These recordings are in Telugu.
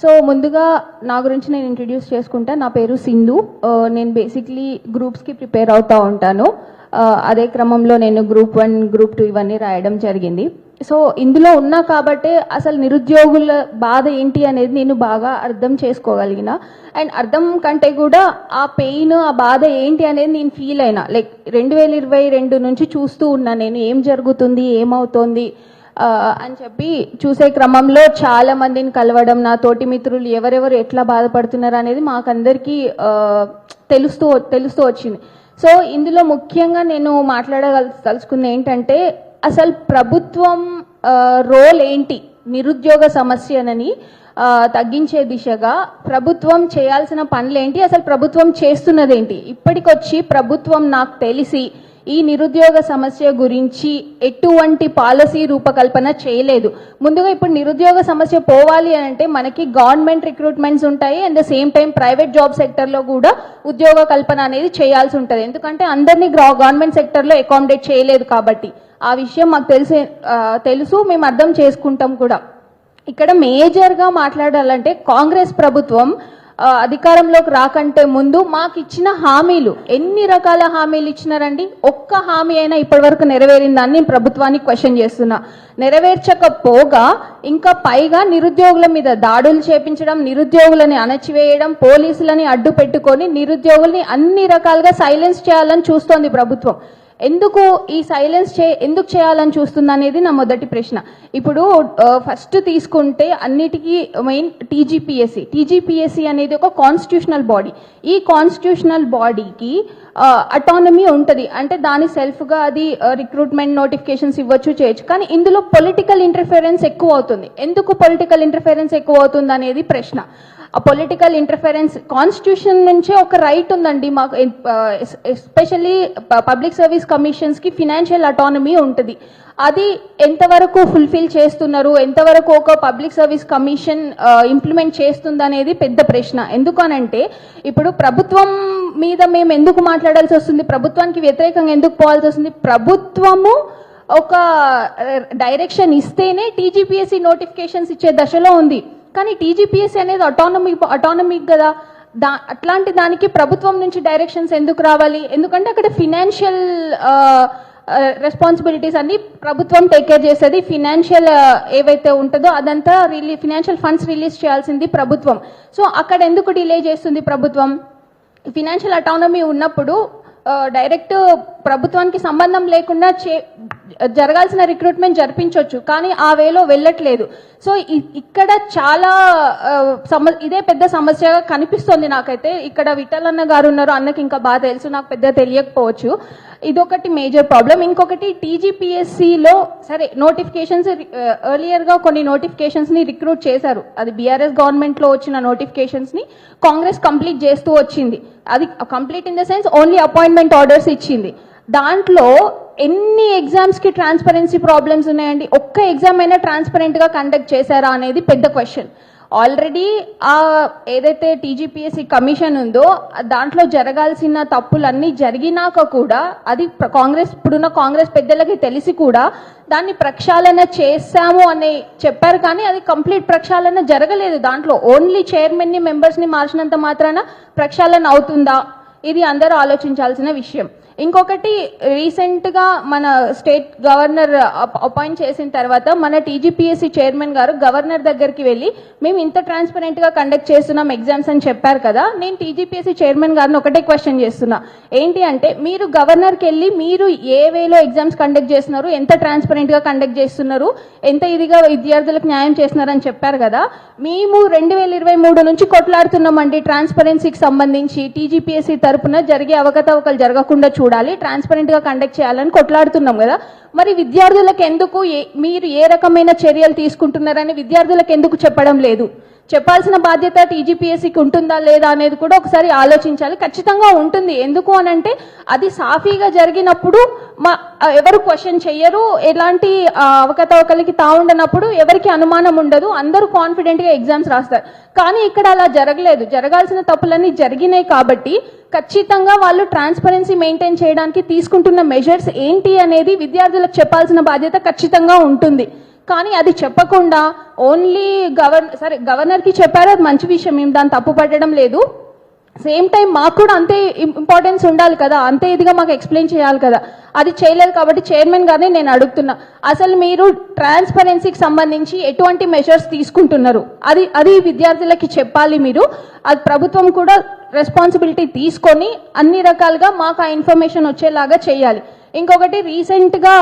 సో ముందుగా నా గురించి నేను ఇంట్రడ్యూస్ చేసుకుంటా. నా పేరు సింధు. నేను బేసిక్లీ గ్రూప్స్కి ప్రిపేర్ అవుతూ ఉంటాను. అదే క్రమంలో నేను గ్రూప్ 1, గ్రూప్ 2 ఇవన్నీ రాయడం జరిగింది. సో ఇందులో ఉన్నా కాబట్టే అసలు నిరుద్యోగుల బాధ ఏంటి అనేది నేను బాగా అర్థం చేసుకోగలిగిన. అండ్ అర్థం కంటే కూడా ఆ పెయిన్, ఆ బాధ ఏంటి అనేది నేను ఫీల్ అయినా. లైక్ 2022 నుంచి చూస్తూ ఉన్నా నేను ఏం జరుగుతుంది, ఏమవుతోంది అని చెప్పి చూసే క్రమంలో చాలా మందిని కలవడం, నా తోటి మిత్రులు ఎవరెవరు ఎట్లా బాధపడుతున్నారు అనేది మాకందరికీ తెలుస్తూ వచ్చింది. సో ఇందులో ముఖ్యంగా నేను మాట్లాడదలుచుకుంది ఏంటంటే అసలు ప్రభుత్వం రోల్ ఏంటి నిరుద్యోగ సమస్యనని తగ్గించే దిశగా ప్రభుత్వం చేయాల్సిన పనులు ఏంటి, అసలు ప్రభుత్వం చేస్తున్నదేంటి. ఇప్పటికొచ్చి ప్రభుత్వం నాకు తెలిసి ఈ నిరుద్యోగ సమస్య గురించి ఎటువంటి పాలసీ రూపకల్పన చేయలేదు. ముందుగా ఇప్పుడు నిరుద్యోగ సమస్య పోవాలి అని అంటే మనకి గవర్నమెంట్ రిక్రూట్మెంట్స్ ఉంటాయి, and the same time private job సెక్టర్లో కూడా ఉద్యోగ కల్పన అనేది చేయాల్సి ఉంటుంది. ఎందుకంటే అందరినీ గవర్నమెంట్ సెక్టర్లో అకామిడేట్ చేయలేదు కాబట్టి ఆ విషయం మాకు తెలుసు, మేము అర్థం చేసుకుంటాం కూడా. ఇక్కడ మేజర్గా మాట్లాడాలంటే కాంగ్రెస్ ప్రభుత్వం అధికారంలోకి రాకంటే ముందు మాకు ఇచ్చిన హామీలు, ఎన్ని రకాల హామీలు ఇచ్చినారండి? ఒక్క హామీ అయినా ఇప్పటి వరకు నెరవేరిందని నేను ప్రభుత్వానికి క్వశ్చన్ చేస్తున్నా. నెరవేర్చకపోగా ఇంకా పైగా నిరుద్యోగుల మీద దాడులు చేపించడం, నిరుద్యోగులని అణచివేయడం, పోలీసులని అడ్డు పెట్టుకొని నిరుద్యోగుల్ని అన్ని రకాలుగా సైలెన్స్ చేయాలని చూస్తోంది ప్రభుత్వం. ఎందుకు ఈ సైలెన్స్ ఎందుకు చేయాలని చూస్తుంది అనేది నా మొదటి ప్రశ్న. ఇప్పుడు ఫస్ట్ తీసుకుంటే అన్నిటికీ మెయిన్ టీజీపీఎస్సీ అనేది ఒక కాన్స్టిట్యూషనల్ బాడీ. ఈ కాన్స్టిట్యూషనల్ బాడీకి అటానమీ ఉంటుంది, అంటే దాని సెల్ఫ్గా అది రిక్రూట్మెంట్ నోటిఫికేషన్స్ ఇవ్వచ్చు, చేయొచ్చు. కానీ ఇందులో పొలిటికల్ ఇంటర్ఫరెన్స్ ఎక్కువ అవుతుంది. ఎందుకు పొలిటికల్ ఇంటర్ఫరెన్స్ ఎక్కువ అవుతుంది అనేది ప్రశ్న. ఆ పొలిటికల్ ఇంటర్ఫరెన్స్ కాన్స్టిట్యూషన్ నుంచే ఒక రైట్ ఉందండి మాకు. ఎస్పెషల్లీ పబ్లిక్ సర్వీస్ కమిషన్స్కి ఫినాన్షియల్ అటానమీ ఉంటుంది. అది ఎంతవరకు ఫుల్ఫిల్ చేస్తున్నారు, ఎంతవరకు ఒక పబ్లిక్ సర్వీస్ కమిషన్ ఇంప్లిమెంట్ చేస్తుంది అనేది పెద్ద ప్రశ్న. ఎందుకనంటే ఇప్పుడు ప్రభుత్వం మీద మేము ఎందుకు మాట్లాడాల్సి వస్తుంది, ప్రభుత్వానికి వ్యతిరేకంగా ఎందుకు పోవాల్సి వస్తుంది? ప్రభుత్వము ఒక డైరెక్షన్ ఇస్తేనే టీజీపీఎస్సీ నోటిఫికేషన్స్ ఇచ్చే దశలో ఉంది. కానీ టీజీపీఎస్సీ అనేది అటానమిక్ కదా. అట్లాంటి దానికి ప్రభుత్వం నుంచి డైరెక్షన్స్ ఎందుకు రావాలి? ఎందుకంటే అక్కడ ఫినాన్షియల్ రెస్పాన్సిబిలిటీస్ అన్ని ప్రభుత్వం టేక్ కేర్ చేసేది. ఫినాన్షియల్ ఏవైతే ఉంటుందో అదంతా ఫినాన్షియల్ ఫండ్స్ రిలీజ్ చేయాల్సింది ప్రభుత్వం. సో అక్కడ ఎందుకు డిలే చేస్తుంది ప్రభుత్వం? ఫినాన్షియల్ అటానమీ ఉన్నప్పుడు డైరెక్ట్ ప్రభుత్వానికి సంబంధం లేకుండా జరగాల్సిన రిక్రూట్మెంట్ జరిపించవచ్చు, కానీ ఆ వేలో వెళ్ళట్లేదు. సో ఇక్కడ చాలా ఇదే పెద్ద సమస్యగా కనిపిస్తోంది నాకైతే. ఇక్కడ విఠల్ అన్న గారు ఉన్నారు, అన్నకి ఇంకా బాగా తెలుసు, నాకు పెద్ద తెలియకపోవచ్చు. ఇదొకటి మేజర్ ప్రాబ్లం. ఇంకొకటి టీజీపీఎస్సీలో సరే నోటిఫికేషన్స్ ఎర్లియర్గా కొన్ని నోటిఫికేషన్స్ని రిక్రూట్ చేశారు. అది బీఆర్ఎస్ గవర్నమెంట్లో వచ్చిన నోటిఫికేషన్స్ని కాంగ్రెస్ కంప్లీట్ చేస్తూ వచ్చింది. అది complete in the sense only appointment orders ఇచ్చింది. దాంట్లో ఎన్ని ఎగ్జామ్స్కి ట్రాన్స్పరెన్సీ ప్రాబ్లమ్స్ ఉన్నాయండి? ఒక్క ఎగ్జామ్ అయినా ట్రాన్స్పరెంట్గా కండక్ట్ చేశారా అనేది పెద్ద క్వశ్చన్. ఆల్రెడీ ఏదైతే టీజీపీఎస్సీ కమిషన్ ఉందో దాంట్లో జరగాల్సిన తప్పులన్నీ జరిగినాక కూడా అది ఇప్పుడున్న కాంగ్రెస్ పెద్దలకి తెలిసి కూడా దాన్ని ప్రక్షాళన చేశాము అని చెప్పారు, కానీ అది కంప్లీట్ ప్రక్షాళన జరగలేదు. దాంట్లో ఓన్లీ చైర్మన్ని, మెంబర్స్ని మార్చినంత మాత్రాన ప్రక్షాళన అవుతుందా? ఇది అందరూ ఆలోచించాల్సిన విషయం. ఇంకొకటి, రీసెంట్గా మన స్టేట్ గవర్నర్ అపాయింట్ చేసిన తర్వాత మన టీజీపీఎస్సీ చైర్మన్ గారు గవర్నర్ దగ్గరికి వెళ్ళి మేము ఇంత ట్రాన్స్పరెంట్గా కండక్ట్ చేస్తున్నాం ఎగ్జామ్స్ అని చెప్పారు కదా. నేను టీజీపీఎస్సీ చైర్మన్ గారిని ఒకటే క్వశ్చన్ చేస్తున్నా, ఏంటి అంటే మీరు గవర్నర్కి వెళ్ళి మీరు ఏ వేలో ఎగ్జామ్స్ కండక్ట్ చేస్తున్నారు, ఎంత ట్రాన్స్పరెంట్గా కండక్ట్ చేస్తున్నారు, ఎంత ఇదిగా విద్యార్థులకు న్యాయం చేస్తున్నారని చెప్పారు కదా. మేము 2023 నుంచి కొట్లాడుతున్నామండి ట్రాన్స్పరెన్సీకి సంబంధించి. టీజీపీఎస్సీ తరపున జరిగే అవకతవకలు జరగకుండా చూడాలి, ట్రాన్స్పరెంట్ గా కండక్ట్ చేయాలని కొట్లాడుతున్నాం కదా. మరి విద్యార్థులకు ఎందుకు మీరు ఏ రకమైన చర్యలు తీసుకుంటున్నారని విద్యార్థులకు ఎందుకు చెప్పడం లేదు? చెప్పాల్సిన బాధ్యత టీజీపీఎస్సీకి ఉంటుందా లేదా అనేది కూడా ఒకసారి ఆలోచించాలి. ఖచ్చితంగా ఉంటుంది. ఎందుకు అనంటే అది సాఫీగా జరిగినప్పుడు ఎవరు క్వశ్చన్ చెయ్యరు, ఎలాంటి అవకతవకలకి తావుండనప్పుడు ఎవరికి అనుమానం ఉండదు, అందరూ కాన్ఫిడెంట్గా ఎగ్జామ్స్ రాస్తారు. కానీ ఇక్కడ అలా జరగలేదు. జరగాల్సిన తప్పులన్నీ జరిగినాయి కాబట్టి ఖచ్చితంగా వాళ్ళు ట్రాన్స్పరెన్సీ మెయింటైన్ చేయడానికి తీసుకుంటున్న మెజర్స్ ఏంటి అనేది విద్యార్థులకు చెప్పాల్సిన బాధ్యత ఖచ్చితంగా ఉంటుంది. కానీ అది చెప్పకుండా ఓన్లీ గవర్నర్కి చెప్పారు, అది మంచి విషయం, మేము దాన్ని తప్పు పట్టడం లేదు. సేమ్ టైం మాకు కూడా అంతే ఇంపార్టెన్స్ ఉండాలి కదా, అంతే ఇదిగా మాకు ఎక్స్ప్లెయిన్ చేయాలి కదా. అది చేయలేదు కాబట్టి చైర్మన్ గారిని నేను అడుగుతున్నా, అసలు మీరు ట్రాన్స్పరెన్సీకి సంబంధించి ఎటువంటి మెషర్స్ తీసుకుంటున్నారు, అది విద్యార్థులకి చెప్పాలి మీరు. అది ప్రభుత్వం కూడా రెస్పాన్సిబిలిటీ తీసుకొని అన్ని రకాలుగా మాకు ఆ ఇన్ఫర్మేషన్ వచ్చేలాగా చేయాలి. ఇంకొకటి, రీసెంట్గా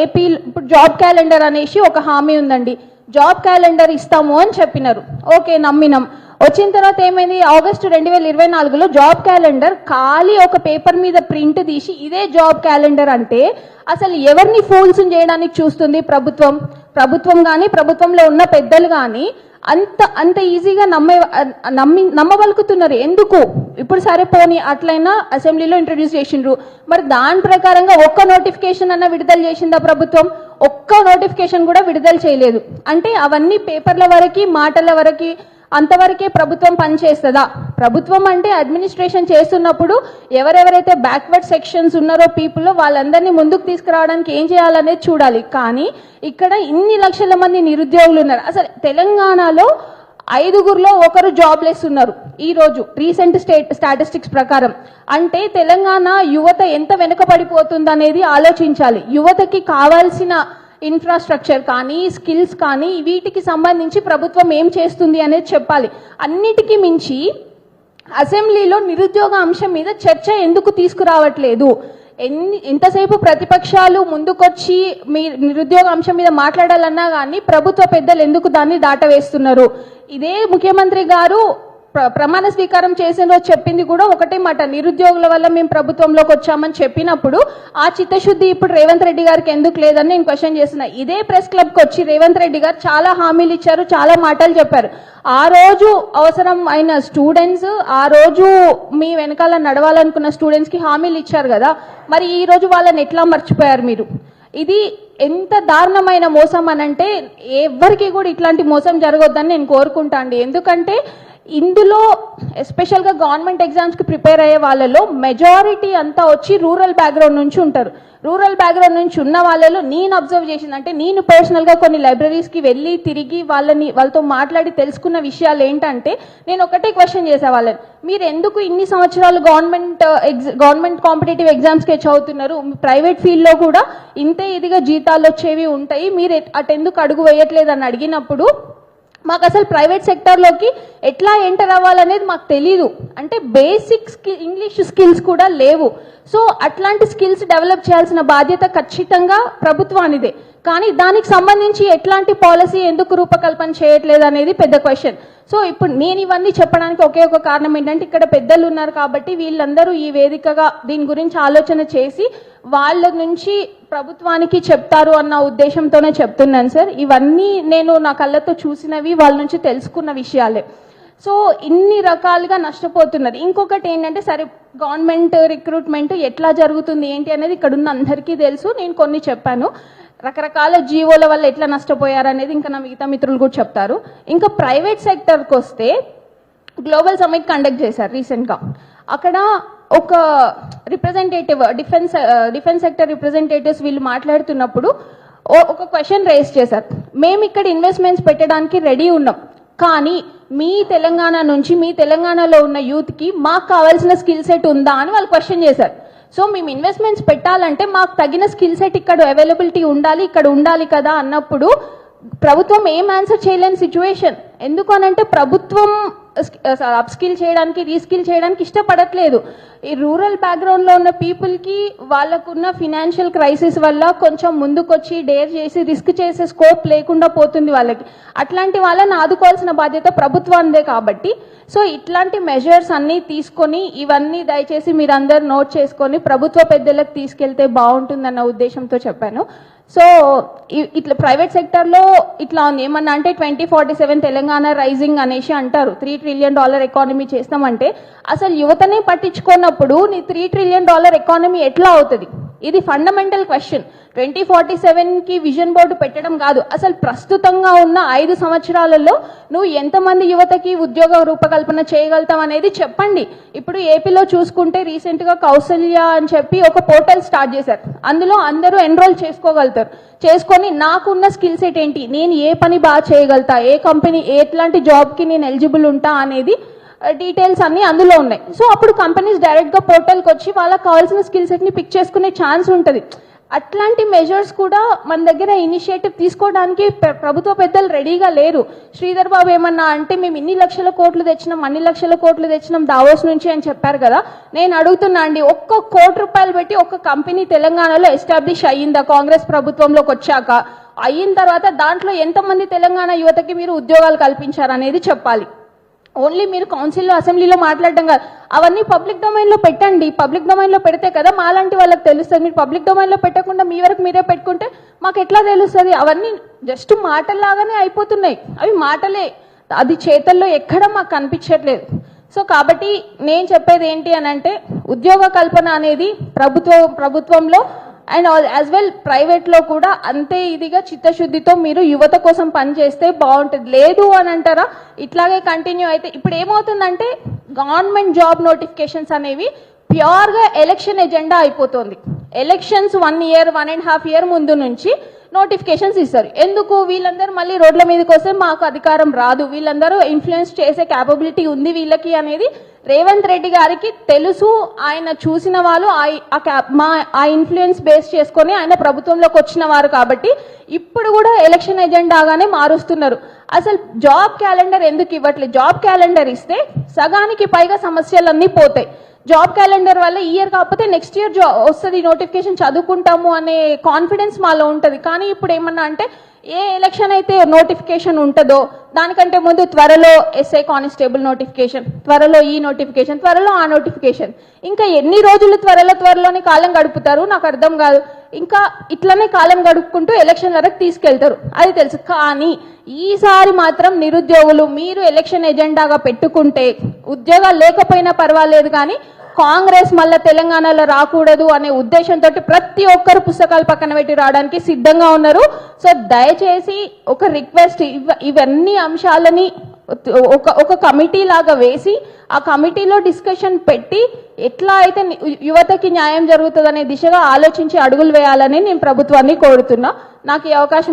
ఏపీ ఇప్పుడు జాబ్ క్యాలెండర్ అనేసి ఒక హామీ ఉందండి. జాబ్ క్యాలెండర్ ఇస్తాము అని చెప్పినారు, ఓకే నమ్మినాం. వచ్చిన తర్వాత ఏమైంది, ఆగస్టు 2024లో జాబ్ క్యాలెండర్ ఖాళీ ఒక పేపర్ మీద ప్రింట్ తీసి ఇదే జాబ్ క్యాలెండర్ అంటే అసలు ఎవరిని ఫూల్స్ చేయడానికి చూస్తుంది ప్రభుత్వం కానీ ప్రభుత్వంలో ఉన్న పెద్దలు కానీ అంత ఈజీగా నమ్మవలుకుతున్నారు ఎందుకు? ఇప్పుడు సరే పోనీ అట్లయినా అసెంబ్లీలో ఇంట్రడ్యూస్ చేసిండ్రు, మరి దాని ప్రకారంగా ఒక్క నోటిఫికేషన్ అన్న విడుదల చేసిందా ప్రభుత్వం? ఒక్క నోటిఫికేషన్ కూడా విడుదల చేయలేదు. అంటే అవన్నీ పేపర్ల వరకు, మాటల వరకు, అంతవరకే ప్రభుత్వం పనిచేస్తుందా? ప్రభుత్వం అంటే అడ్మినిస్ట్రేషన్ చేస్తున్నప్పుడు ఎవరెవరైతే బ్యాక్వర్డ్ సెక్షన్స్ ఉన్నారో పీపుల్, వాళ్ళందరినీ ముందుకు తీసుకురావడానికి ఏం చేయాలనేది చూడాలి. కానీ ఇక్కడ ఇన్ని లక్షల మంది నిరుద్యోగులు ఉన్నారు. అసలు తెలంగాణలో 5గురిలో 1 జాబ్లెస్ ఉన్నారు ఈ రోజు రీసెంట్ స్టాటిస్టిక్స్ ప్రకారం. అంటే తెలంగాణ యువత ఎంత వెనుకబడిపోతుందనేది ఆలోచించాలి. యువతకి కావాల్సిన ఇన్ఫ్రాస్ట్రక్చర్ కానీ, స్కిల్స్ కానీ, వీటికి సంబంధించి ప్రభుత్వం ఏం చేస్తుంది అనేది చెప్పాలి. అన్నిటికీ మించి అసెంబ్లీలో నిరుద్యోగ అంశం మీద చర్చ ఎందుకు తీసుకురావట్లేదు? ఎంతసేపు ప్రతిపక్షాలు ముందుకొచ్చి మీ నిరుద్యోగ అంశం మీద మాట్లాడాలన్నా కానీ ప్రభుత్వ పెద్దలు ఎందుకు దాన్ని దాటవేస్తున్నారు? ఇదే ముఖ్యమంత్రి గారు ప్రమాణ స్వీకారం చేసిన రోజు చెప్పింది కూడా ఒకటే మాట, నిరుద్యోగుల వల్ల మేము ప్రభుత్వంలోకి వచ్చామని చెప్పినప్పుడు ఆ చిత్తశుద్ధి ఇప్పుడు రేవంత్ రెడ్డి గారికి ఎందుకు లేదని నేను క్వశ్చన్ చేస్తున్నా. ఇదే ప్రెస్ క్లబ్కి వచ్చి రేవంత్ రెడ్డి గారు చాలా హామీలు ఇచ్చారు, చాలా మాటలు చెప్పారు. ఆ రోజు అవసరం అయిన స్టూడెంట్స్, ఆ రోజు మీ వెనకాల నడవాలనుకున్న స్టూడెంట్స్కి హామీలు ఇచ్చారు కదా, మరి ఈ రోజు వాళ్ళని ఎట్లా మర్చిపోయారు మీరు? ఇది ఎంత దారుణమైన మోసం అనంటే ఎవరికి కూడా ఇట్లాంటి మోసం జరగొద్దని నేను కోరుకుంటా అండి. ఎందుకంటే ఇందులో ఎస్పెషల్గా గవర్నమెంట్ ఎగ్జామ్స్కి ప్రిపేర్ అయ్యే వాళ్ళలో మెజారిటీ అంతా వచ్చి రూరల్ బ్యాక్గ్రౌండ్ నుంచి ఉంటారు. రూరల్ బ్యాక్గ్రౌండ్ నుంచి ఉన్న వాళ్ళలో నేను అబ్జర్వ్ చేసింది అంటే, నేను పర్సనల్గా కొన్ని లైబ్రరీస్కి వెళ్ళి తిరిగి వాళ్ళతో మాట్లాడి తెలుసుకున్న విషయాలు ఏంటంటే, నేను ఒకటే క్వశ్చన్ చేసే వాళ్ళని, మీరు ఎందుకు ఇన్ని సంవత్సరాలు గవర్నమెంట్ కాంపిటేటివ్ ఎగ్జామ్స్కే చదువుతున్నారు? ప్రైవేట్ ఫీల్డ్లో కూడా ఇంతే ఇదిగా జీతాలు వచ్చేవి ఉంటాయి, మీరు అటెందుకు అడుగు వేయట్లేదు అని అడిగినప్పుడు మాకు అసలు ప్రైవేట్ సెక్టర్లోకి ఎట్లా ఎంటర్ అవ్వాలనేది మాకు తెలీదు. అంటే బేసిక్ ఇంగ్లీష్ స్కిల్స్ కూడా లేవు. సో అట్లాంటి స్కిల్స్ డెవలప్ చేయాల్సిన బాధ్యత ఖచ్చితంగా ప్రభుత్వానిదే. కానీ దానికి సంబంధించి ఎట్లాంటి పాలసీ ఎందుకు రూపకల్పన చేయట్లేదు అనేది పెద్ద క్వశ్చన్. సో ఇప్పుడు నేను ఇవన్నీ చెప్పడానికి ఒకే ఒక కారణం ఏంటంటే, ఇక్కడ పెద్దలు ఉన్నారు కాబట్టి వీళ్ళందరూ ఈ వేదికగా దీని గురించి ఆలోచన చేసి వాళ్ళ నుంచి ప్రభుత్వానికి చెప్తారు అన్న ఉద్దేశంతోనే చెప్తున్నాను సార్. ఇవన్నీ నేను నా కళ్ళతో చూసినవి, వాళ్ళ నుంచి తెలుసుకున్న విషయాలే. సో ఇన్ని రకాలుగా నష్టపోతున్నది. ఇంకొకటి ఏంటంటే, సరే గవర్నమెంట్ రిక్రూట్మెంట్ ఎట్లా జరుగుతుంది ఏంటి అనేది ఇక్కడ ఉన్న అందరికీ తెలుసు, నేను కొన్ని చెప్పాను. రకరకాల జీవోల వల్ల ఎట్లా నష్టపోయారు అనేది ఇంకా నా మిగతా మిత్రులు కూడా చెప్తారు. ఇంకా ప్రైవేట్ సెక్టర్కి వస్తే గ్లోబల్ సమ్మిట్ కండక్ట్ చేశారు రీసెంట్గా. అక్కడ ఒక రిప్రజెంటేటివ్ డిఫెన్స్ సెక్టర్ రిప్రజెంటేటివ్స్ వీళ్ళు మాట్లాడుతున్నప్పుడు ఒక క్వశ్చన్ రేస్ చేశారు. మేము ఇక్కడ ఇన్వెస్ట్మెంట్స్ పెట్టడానికి రెడీ ఉన్నాం, కానీ మీ తెలంగాణ నుంచి, మీ తెలంగాణలో ఉన్న యూత్కి మాకు కావాల్సిన స్కిల్ సెట్ ఉందా అని వాళ్ళు క్వశ్చన్ చేశారు. సో మేము ఇన్వెస్ట్మెంట్స్ పెట్టాలంటే మాకు తగిన స్కిల్ సెట్ ఇక్కడ అవైలబిలిటీ ఉండాలి, ఇక్కడ ఉండాలి కదా అన్నప్పుడు ప్రభుత్వం ఏం ఆన్సర్ చేయలేని సిచ్యువేషన్. ఎందుకు అనంటే ప్రభుత్వం అప్ స్కిల్ చేయడానికి, రీస్కిల్ చేయడానికి ఇష్టపడట్లేదు. ఈ రూరల్ బ్యాక్గ్రౌండ్లో ఉన్న పీపుల్కి వాళ్ళకున్న ఫినాన్షియల్ క్రైసిస్ వల్ల కొంచెం ముందుకొచ్చి డేర్ చేసి రిస్క్ చేసే స్కోప్ లేకుండా పోతుంది వాళ్ళకి. అట్లాంటి వాళ్ళని ఆదుకోవాల్సిన బాధ్యత ప్రభుత్వానిదే కాబట్టి సో ఇట్లాంటి మెజర్స్ అన్నీ తీసుకొని ఇవన్నీ దయచేసి మీరందరూ నోట్ చేసుకొని ప్రభుత్వ పెద్దలకు తీసుకెళ్తే బాగుంటుందన్న ఉద్దేశంతో చెప్పాను. సో ఇట్లా ప్రైవేట్ సెక్టర్లో ఇట్లా ఉంది. ఏమన్నా అంటే 2047 తెలంగాణ రైజింగ్ అనేసి అంటారు, $3 trillion ఎకానమీ చేస్తామంటే అసలు యువతనే పట్టించుకున్నప్పుడు నీ $3 trillion ఎకానమీ ఎట్లా అవుతుంది? ఇది ఫండమెంటల్ క్వశ్చన్. 2047కి విజన్ బోర్డు పెట్టడం కాదు, అసలు ప్రస్తుతంగా ఉన్న 5 సంవత్సరాలలో నువ్వు ఎంతమంది యువతకి ఉద్యోగ రూపకల్పన చేయగలుగుతావు అనేది చెప్పండి. ఇప్పుడు ఏపీలో చూసుకుంటే రీసెంట్గా కౌశల్య అని చెప్పి ఒక పోర్టల్ స్టార్ట్ చేశారు. అందులో అందరూ ఎన్రోల్ చేసుకోగలుగుతారు. చేసుకొని నాకున్న స్కిల్ సెట్ ఏంటి, నేను ఏ పని బాగా చేయగలుగుతా, ఏ కంపెనీ ఎట్లాంటి జాబ్కి నేను ఎలిజిబుల్ ఉంటా అనేది డీటెయిల్స్ అన్ని అందులో ఉన్నాయి. సో అప్పుడు కంపెనీస్ డైరెక్ట్గా పోర్టల్కి వచ్చి వాళ్ళకి కావాల్సిన స్కిల్ సెట్ని పిక్ చేసుకునే ఛాన్స్ ఉంటుంది. అట్లాంటి మెజర్స్ కూడా మన దగ్గర ఇనిషియేటివ్ తీసుకోవడానికి ప్రభుత్వ పెద్దలు రెడీగా లేరు. శ్రీధర్ బాబు ఏమన్నా అంటే మేము ఇన్ని లక్షల కోట్లు తెచ్చినాం, అన్ని లక్షల కోట్లు తెచ్చినాం దావోస్ నుంచి అని చెప్పారు కదా. నేను అడుగుతున్నా అండి, ఒక్క ₹1 పెట్టి ఒక్క కంపెనీ తెలంగాణలో ఎస్టాబ్లిష్ అయ్యిందా? కాంగ్రెస్ ప్రభుత్వంలోకి వచ్చాక అయిన తర్వాత దాంట్లో ఎంతమంది తెలంగాణ యువతకి మీరు ఉద్యోగాలు కల్పించారనేది చెప్పాలి. ఓన్లీ మీరు కౌన్సిల్లో అసెంబ్లీలో మాట్లాడడం కాదు, అవన్నీ పబ్లిక్ డొమైన్లో పెట్టండి. పబ్లిక్ డొమైన్లో పెడితే కదా మాలాంటి వాళ్ళకి తెలుస్తుంది. మీరు పబ్లిక్ డొమైన్లో పెట్టకుండా మీ వరకు మీరే పెట్టుకుంటే మాకు ఎట్లా తెలుస్తుంది? అవన్నీ జస్ట్ మాటల్లాగానే అయిపోతున్నాయి. అవి మాటలే, అది చేతల్లో ఎక్కడ మాకు కనిపించట్లేదు. సో కాబట్టి నేను చెప్పేది ఏంటి అని అంటే, ఉద్యోగ కల్పన అనేది ప్రభుత్వంలో అండ్ యాజ్ వెల్ ప్రైవేట్లో కూడా అంతే ఇదిగా చిత్తశుద్ధితో మీరు యువత కోసం పనిచేస్తే బాగుంటుంది. లేదు అని అంటారా, ఇట్లాగే కంటిన్యూ అయితే ఇప్పుడు ఏమవుతుందంటే గవర్నమెంట్ జాబ్ నోటిఫికేషన్స్ అనేవి ప్యూర్గా ఎలక్షన్ ఎజెండా అయిపోతుంది. ఎలక్షన్స్ 1.5 year ముందు నుంచి నోటిఫికేషన్స్ ఇస్తారు. ఎందుకు? వీళ్ళందరూ మళ్ళీ రోడ్ల మీదకి వస్తే మాకు అధికారం రాదు, వీళ్ళందరూ ఇన్ఫ్లుయెన్స్ చేసే క్యాపబిలిటీ ఉంది వీళ్ళకి అనేది రేవంత్ రెడ్డి గారికి తెలుసు. ఆయన చూసిన వాళ్ళు ఆ ఇన్ఫ్లుయెన్స్ బేస్ చేసుకొని ఆయన ప్రభుత్వంలోకి వచ్చిన వారు కాబట్టి ఇప్పుడు కూడా ఎలక్షన్ ఎజెండాగానే మారుస్తున్నారు. అసలు జాబ్ క్యాలెండర్ ఎందుకు ఇవ్వట్లేదు? జాబ్ క్యాలెండర్ ఇస్తే సగానికి పైగా సమస్యలన్నీ పోతాయి. జాబ్ క్యాలెండర్ వల్ల ఈ ఇయర్ కాకపోతే నెక్స్ట్ ఇయర్ వస్తుంది, నోటిఫికేషన్ చదువుకుంటాము అనే కాన్ఫిడెన్స్ మాలో ఉంటుంది. కానీ ఇప్పుడు ఏమన్నా అంటే ఏ ఎలక్షన్ అయితే నోటిఫికేషన్ ఉంటుందో దానికంటే ముందు త్వరలో ఎస్ఐ కానిస్టేబుల్ నోటిఫికేషన్, త్వరలో ఈ నోటిఫికేషన్, త్వరలో ఆ నోటిఫికేషన్. ఇంకా ఎన్ని రోజులు త్వరలోని కాలం గడుపుతారు నాకు అర్థం కాదు. ఇంకా ఇట్లనే కాలం గడుపుకుంటూ ఎలక్షన్ వరకు తీసుకెళ్తారు, అది తెలుసు. కానీ ఈసారి మాత్రం నిరుద్యోగులు మీరు ఎలక్షన్ ఎజెండాగా పెట్టుకుంటే ఉద్యోగాలు లేకపోయినా పర్వాలేదు, కానీ కాంగ్రెస్ మళ్ళీ తెలంగాణలో రాకూడదు అనే ఉద్దేశంతో ప్రతి ఒక్కరు పుస్తకాలు పక్కన పెట్టి రావడానికి సిద్ధంగా ఉన్నారు. సో దయచేసి ఒక రిక్వెస్ట్, ఇవన్నీ అంశాలని ఒక కమిటీ లాగా వేసి ఆ కమిటీలో డిస్కషన్ పెట్టి ఎట్లా అయితే యువతకి న్యాయం జరుగుతుంది అనే దిశగా ఆలోచించి అడుగులు వేయాలని నేను ప్రభుత్వాన్ని కోరుతున్నా. నాకు ఈ అవకాశం